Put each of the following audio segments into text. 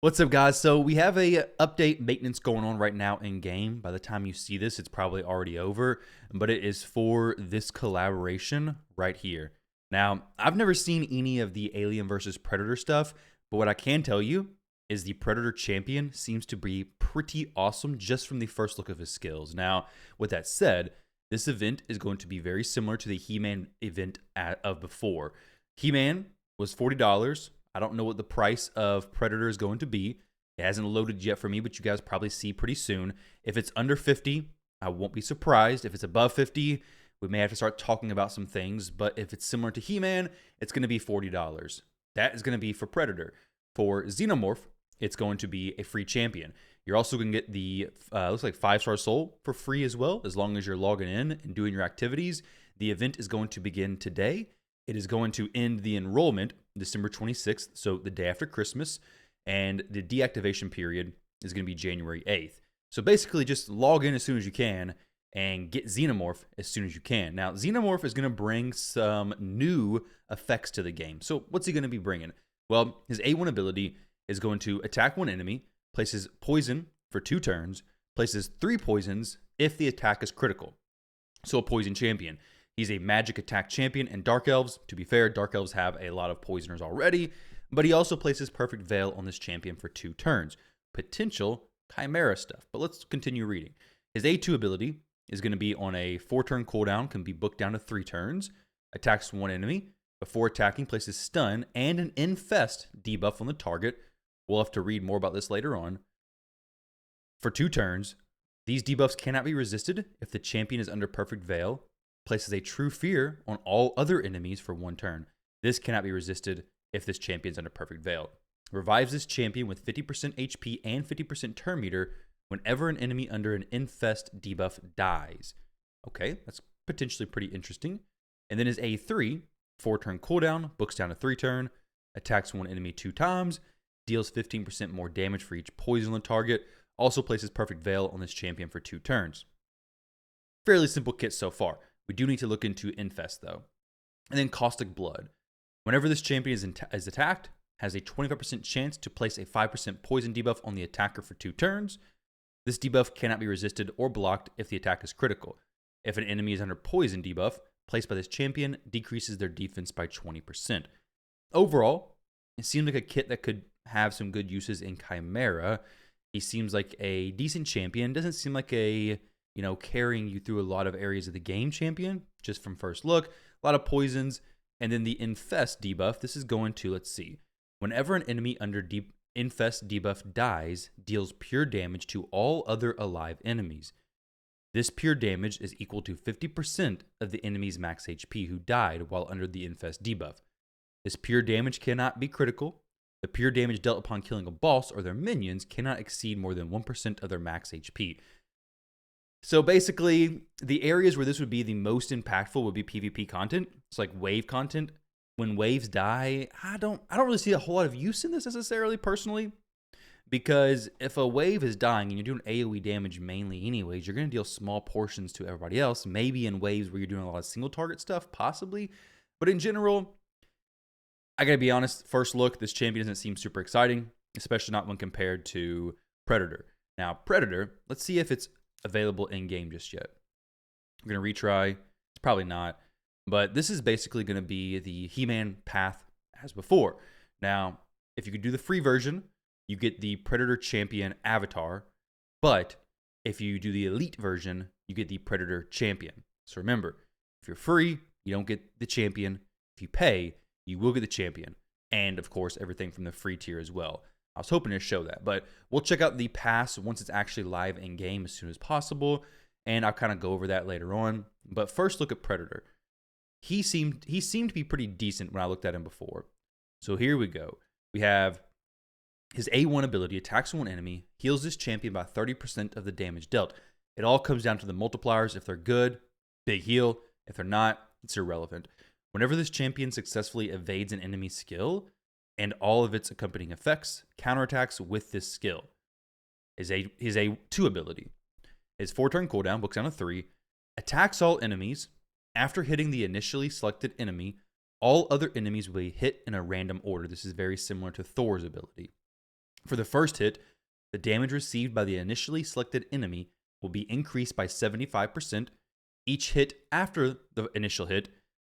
What's up, guys? So we have a update maintenance going on right now in game. By the time you see this, it's probably already over, but it is for this collaboration right here. Now, I've never seen any of the Alien versus Predator stuff, but what I can tell you is the Predator champion seems to be pretty awesome just from the first look of his skills. Now, with that said, this event is going to be very similar to the He-Man event of before. He-Man was $40. I don't know what the price of Predator is going to be. It hasn't loaded yet for me, but you guys probably see pretty soon. If it's under 50, I won't be surprised. If it's above 50, we may have to start talking about some things. But if it's similar to He-Man, it's going to be $40. That is going to be for Predator. For Xenomorph, it's going to be a free champion. You're also going to get the, looks like 5-star soul for free as well, as long as you're logging in and doing your activities. The event is going to begin today. It is going to end the enrollment December 26th, so the day after Christmas, and the deactivation period is going to be January 8th. So basically, just log in as soon as you can and get Xenomorph as soon as you can. Now, Xenomorph is going to bring some new effects to the game. So what's he going to be bringing? Well, his A1 ability is going to attack one enemy, places poison for 2 turns, places 3 poisons if the attack is critical. So a poison champion. He's a magic attack champion in Dark Elves. To be fair, Dark Elves have a lot of poisoners already, but he also places Perfect Veil on this champion for 2 turns. Potential Chimera stuff, but let's continue reading. His A2 ability is going to be on a 4-turn cooldown, can be booked down to 3 turns, attacks one enemy. Before attacking, places stun and an infest debuff on the target. We'll have to read more about this later on. For 2 turns, these debuffs cannot be resisted if the champion is under Perfect Veil. Places a true fear on all other enemies for 1 turn. This cannot be resisted if this champion is under Perfect Veil. Revives this champion with 50% HP and 50% turn meter whenever an enemy under an infest debuff dies. Okay, that's potentially pretty interesting. And then his A3, 4-turn cooldown, books down to 3 turn, attacks one enemy 2 times, deals 15% more damage for each poison on the target, also places Perfect Veil on this champion for 2 turns. Fairly simple kit so far. We do need to look into Infest, though. And then Caustic Blood. Whenever this champion is attacked, has a 25% chance to place a 5% poison debuff on the attacker for 2 turns. This debuff cannot be resisted or blocked if the attack is critical. If an enemy is under poison debuff, placed by this champion decreases their defense by 20%. Overall, it seems like a kit that could have some good uses in Chimera. He seems like a decent champion. Doesn't seem like a carrying you through a lot of areas of the game champion, just from first look. A lot of poisons. And then the Infest debuff, this is going to, let's see. Whenever an enemy under Infest debuff dies, deals pure damage to all other alive enemies. This pure damage is equal to 50% of the enemy's max HP who died while under the Infest debuff. This pure damage cannot be critical. The pure damage dealt upon killing a boss or their minions cannot exceed more than 1% of their max HP. So basically, the areas where this would be the most impactful would be PvP content. It's like wave content. When waves die, I don't really see a whole lot of use in this necessarily, personally. Because if a wave is dying and you're doing AoE damage mainly anyways, you're going to deal small portions to everybody else. Maybe in waves where you're doing a lot of single target stuff, possibly. But in general, I gotta be honest, first look, this champion doesn't seem super exciting, especially not when compared to Predator. Now, Predator, let's see if it's available in-game just yet. I'm going to retry. It's probably not. But this is basically going to be the He-Man path as before. Now, if you could do the free version, you get the Predator Champion avatar. But if you do the Elite version, you get the Predator Champion. So remember, if you're free, you don't get the champion. If you pay, you will get the champion. And, of course, everything from the free tier as well. I was hoping to show that, but we'll check out the pass once it's actually live in game as soon as possible, and I'll kind of go over that later on. But first, look at Predator. He seemed to be pretty decent when I looked at him before. So here we go. We have his A1 ability, attacks one enemy, heals this champion by 30% of the damage dealt. It all comes down to the multipliers. If they're good, big heal. If they're not, it's irrelevant. Whenever this champion successfully evades an enemy skill, and all of its accompanying effects, counterattacks with this skill. His A2 ability. His 4-turn cooldown, books down to 3, attacks all enemies. After hitting the initially selected enemy, all other enemies will be hit in a random order. This is very similar to Thor's ability. For the first hit, the damage received by the initially selected enemy will be increased by 75%. Each hit after the initial hit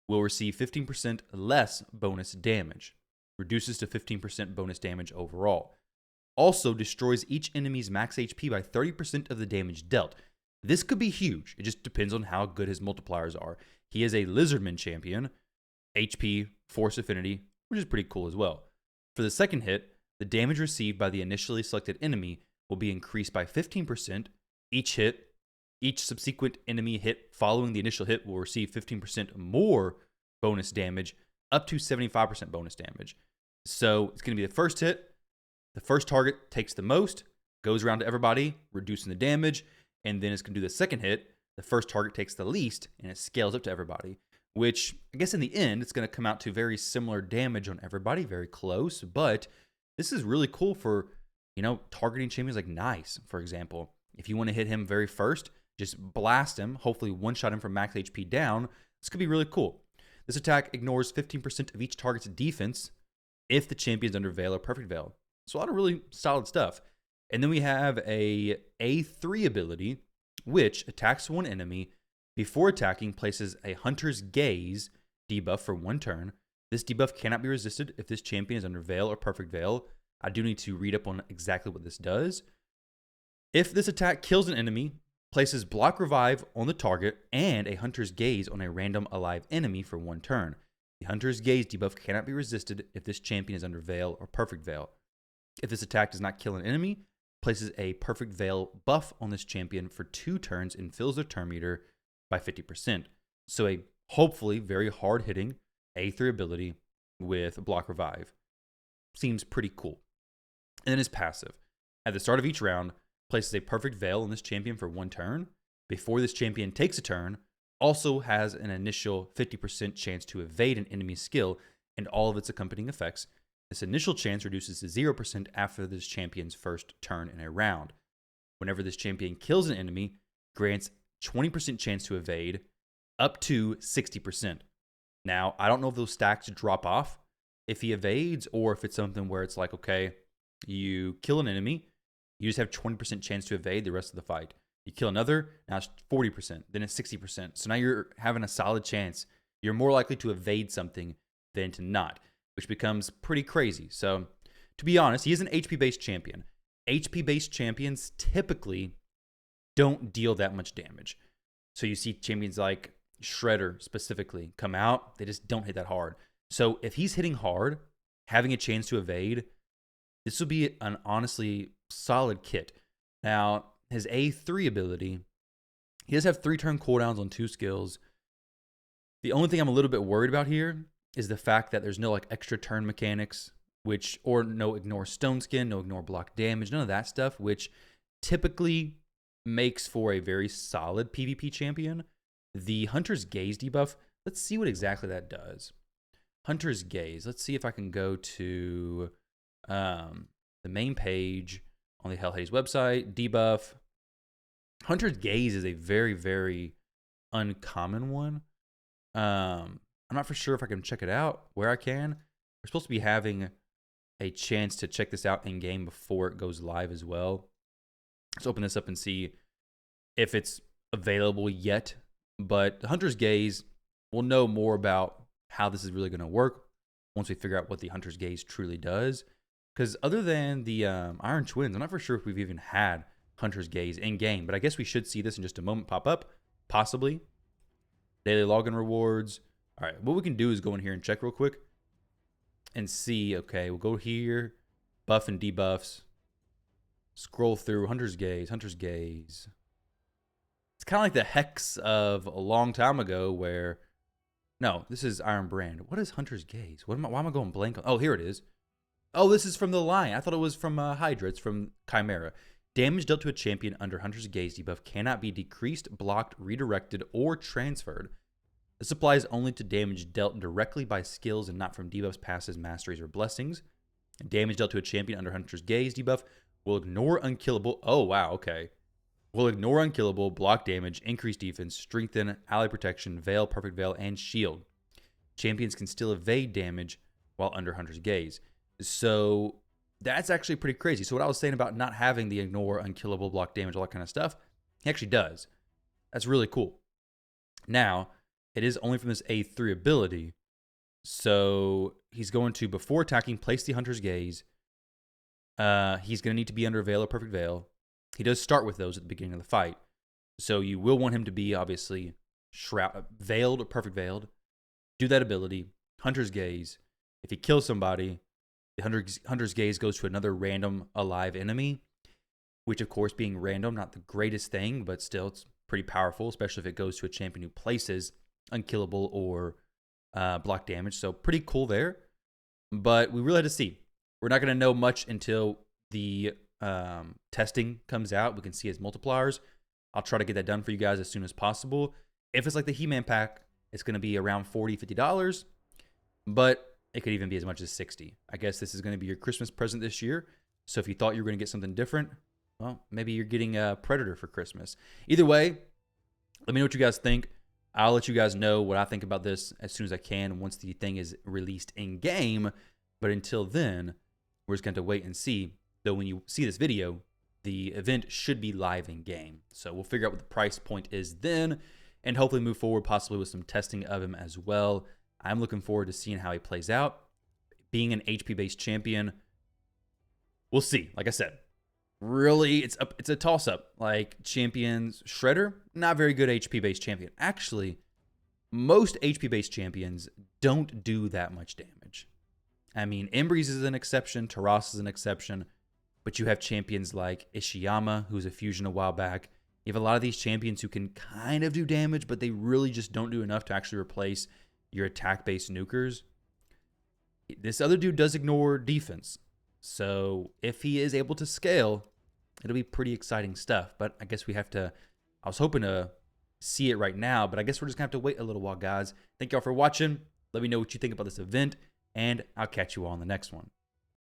will receive 15% less bonus damage, reduces to 15% bonus damage overall. Also destroys each enemy's max HP by 30% of the damage dealt. This could be huge. It just depends on how good his multipliers are. He is a Lizardman champion, HP, Force Affinity, which is pretty cool as well. For the second hit, the damage received by the initially selected enemy will be increased by 15%. Each subsequent enemy hit following the initial hit will receive 15% more bonus damage, up to 75% bonus damage. So it's going to be the first hit. The first target takes the most, goes around to everybody, reducing the damage, and then it's going to do the second hit. The first target takes the least, and it scales up to everybody, which I guess in the end, it's going to come out to very similar damage on everybody, very close, but this is really cool for, targeting champions like Nice, for example. If you want to hit him very first, just blast him, hopefully one-shot him from max HP down. This could be really cool. This attack ignores 15% of each target's defense if the champion's under Veil or Perfect Veil. So a lot of really solid stuff. And then we have a A3 ability, which attacks one enemy. Before attacking, places a Hunter's Gaze debuff for 1 turn. This debuff cannot be resisted if this champion is under Veil or Perfect Veil. I do need to read up on exactly what this does. If this attack kills an enemy, places Block Revive on the target and a Hunter's Gaze on a random alive enemy for 1 turn. The Hunter's Gaze debuff cannot be resisted if this champion is under Veil or Perfect Veil. If this attack does not kill an enemy, places a Perfect Veil buff on this champion for 2 turns and fills their turn meter by 50%. So a hopefully very hard-hitting A3 ability with Block Revive. Seems pretty cool. And then his passive. At the start of each round, places a Perfect Veil on this champion for 1 turn. Before this champion takes a turn, also has an initial 50% chance to evade an enemy's skill and all of its accompanying effects. This initial chance reduces to 0% after this champion's first turn in a round. Whenever this champion kills an enemy, grants 20% chance to evade, up to 60%. Now, I don't know if those stacks drop off if he evades, or if it's something where it's like, okay, you kill an enemy, you just have 20% chance to evade the rest of the fight. You kill another, now it's 40%, then it's 60%. So now you're having a solid chance. You're more likely to evade something than to not, which becomes pretty crazy. So, to be honest, he is an HP-based champion. HP-based champions typically don't deal that much damage. So you see champions like Shredder specifically come out, they just don't hit that hard. So if he's hitting hard, having a chance to evade, this will be an honestly solid kit. Now, his A3 ability, he does have 3 turn cooldowns on 2 skills. The only thing I'm a little bit worried about here is the fact that there's no extra turn mechanics, or no ignore stone skin, no ignore block damage, none of that stuff, which typically makes for a very solid PvP champion. The Hunter's Gaze debuff, let's see what exactly that does. Hunter's Gaze, let's see if I can go to the main page on the Hell Hades website, debuff. Hunter's Gaze is a very, very uncommon one. I'm not for sure if I can check it out, where I can. We're supposed to be having a chance to check this out in game before it goes live as well. Let's open this up and see if it's available yet. But Hunter's Gaze, we'll know more about how this is really going to work once we figure out what the Hunter's Gaze truly does. Because other than the Iron Twins, I'm not for sure if we've even had Hunter's Gaze in game. But I guess we should see this in just a moment pop up, possibly. Daily login rewards. All right, what we can do is go in here and check real quick and see. Okay, we'll go here, buff and debuffs. Scroll through Hunter's Gaze, Hunter's Gaze. It's kind of like the Hex of a long time ago where, no, this is Iron Brand. What is Hunter's Gaze? Why am I going blank? Oh, here it is. Oh, this is from the line. I thought it was from Hydra. It's from Chimera. Damage dealt to a champion under Hunter's Gaze debuff cannot be decreased, blocked, redirected, or transferred. This applies only to damage dealt directly by skills and not from debuffs, passes, masteries, or blessings. Damage dealt to a champion under Hunter's Gaze debuff will ignore unkillable. Oh, wow, okay. Will ignore unkillable, block damage, increase defense, strengthen, ally protection, veil, perfect veil, and shield. Champions can still evade damage while under Hunter's Gaze. So That's actually pretty crazy. So what I was saying about not having the ignore, unkillable, block damage, all that kind of stuff, he actually does. That's really cool. Now, it is only from this A3 ability. So he's going to, before attacking, place the Hunter's Gaze. He's going to need to be under a Veil or Perfect Veil. He does start with those at the beginning of the fight. So you will want him to be, obviously, veiled or perfect veiled. Do that ability, Hunter's Gaze. If he kills somebody, the Hunter's Gaze goes to another random alive enemy, which, of course, being random, not the greatest thing, but still, it's pretty powerful, especially if it goes to a champion who places unkillable or block damage. So pretty cool there. But we really had to see. We're not going to know much until the testing comes out. We can see his multipliers. I'll try to get that done for you guys as soon as possible. If it's like the He-Man pack, it's going to be around $40, $50, but it could even be as much as $60. I guess this is going to be your Christmas present this year. So if you thought you were going to get something different, well, maybe you're getting a Predator for Christmas. Either way, let me know what you guys think. I'll let you guys know what I think about this as soon as I can once the thing is released in-game. But until then, we're just going to wait and see. Though when you see this video, the event should be live in-game. So we'll figure out what the price point is then and hopefully move forward possibly with some testing of him as well. I'm looking forward to seeing how he plays out. Being an HP-based champion, we'll see. Like I said, really, it's a toss-up. Like champions, Shredder, not very good HP-based champion. Actually, most HP-based champions don't do that much damage. I mean, Embreeze is an exception, Taras is an exception, but you have champions like Ishiyama, who's a fusion a while back. You have a lot of these champions who can kind of do damage, but they really just don't do enough to actually replace your attack-based nukers. This other dude does ignore defense. So if he is able to scale, it'll be pretty exciting stuff. But I guess we have to, I was hoping to see it right now, but I guess we're just going to have to wait a little while, guys. Thank y'all for watching. Let me know what you think about this event, and I'll catch you all on the next one.